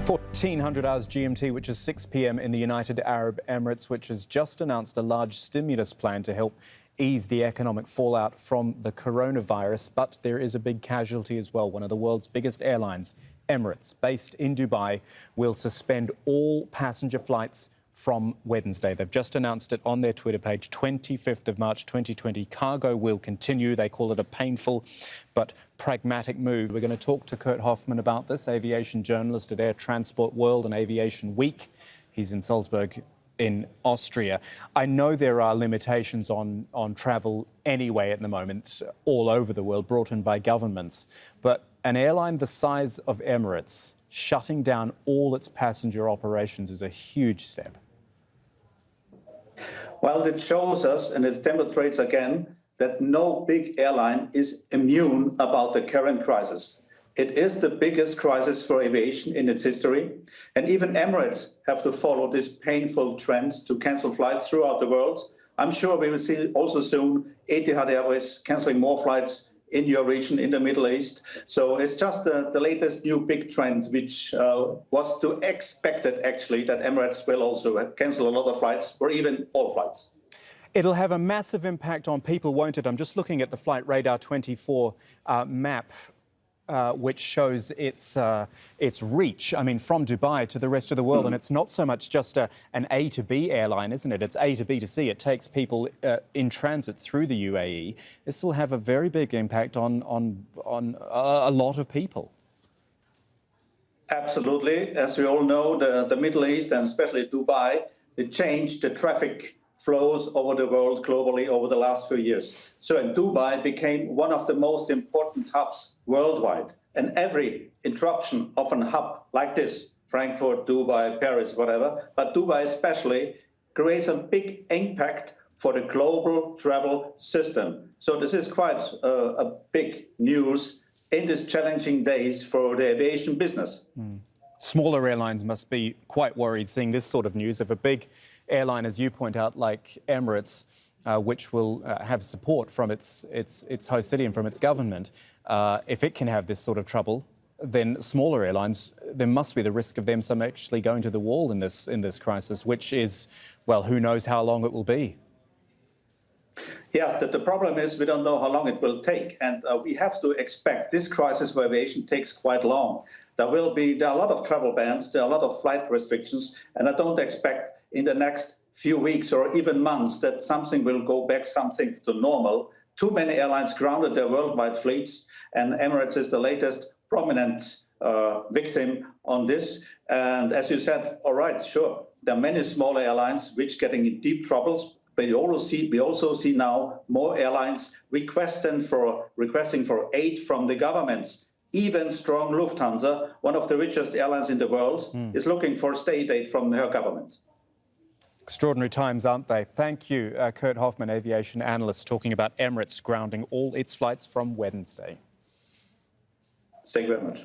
1400 hours GMT, which is 6 p.m. in the United Arab Emirates, which has just announced a large stimulus plan to help ease the economic fallout from the coronavirus. But there is a big casualty as well. One of the world's biggest airlines, Emirates, based in Dubai, will suspend all passenger flights from Wednesday. They've just announced it on their Twitter page. 25th of March 2020. Cargo will continue. They call it a painful but pragmatic move. We're going to talk to Kurt Hoffmann about this, aviation journalist at Air Transport World and Aviation Week. He's in Salzburg in Austria. I know there are limitations on travel anyway at the moment all over the world, brought in by governments. But an airline the size of Emirates shutting down all its passenger operations is a huge step. Well, it shows us, and it demonstrates again, that no big airline is immune about the current crisis. It is the biggest crisis for aviation in its history. And even Emirates have to follow this painful trend to cancel flights throughout the world. I'm sure we will see also soon Etihad Airways canceling more flights in your region, in the Middle East. So it's just the latest new big trend, which was to expected, actually, that Emirates will also cancel a lot of flights, or even all flights. It'll have a massive impact on people, won't it? I'm just looking at the Flight Radar 24 map, which shows its reach, I mean, from Dubai to the rest of the world. And it's not so much just an A to B airline, isn't it? It's A to B to C. It takes people in transit through the UAE. This will have a very big impact on a lot of people. Absolutely. As we all know, the Middle East, and especially Dubai, it changed the traffic flows over the world globally over the last few years. So Dubai became one of the most important hubs worldwide. And every interruption of a hub like this, Frankfurt, Dubai, Paris, whatever, but Dubai especially, creates a big impact for the global travel system. So this is quite a big news in these challenging days for the aviation business. Smaller airlines must be quite worried seeing this sort of news of a big airline, as you point out, like Emirates, which will have support from its host city and from its government. If it can have this sort of trouble, then smaller airlines, there must be the risk of them some actually going to the wall in this crisis, which is, well, who knows how long it will be. Yes, the problem is we don't know how long it will take, and we have to expect this crisis for aviation takes quite long. There are a lot of travel bans, there are a lot of flight restrictions, and I don't expect in the next few weeks or even months that something will go back something to normal. Too many airlines grounded their worldwide fleets, and Emirates is the latest prominent victim on this. And as you said, all right, sure, there are many smaller airlines which getting in deep troubles. But we also see now more airlines requesting for aid from the governments. Even strong Lufthansa, one of the richest airlines in the world, is looking for state aid from her government. Extraordinary times, aren't they? Thank you, Kurt Hoffmann, aviation analyst, talking about Emirates grounding all its flights from Wednesday. Thank you very much.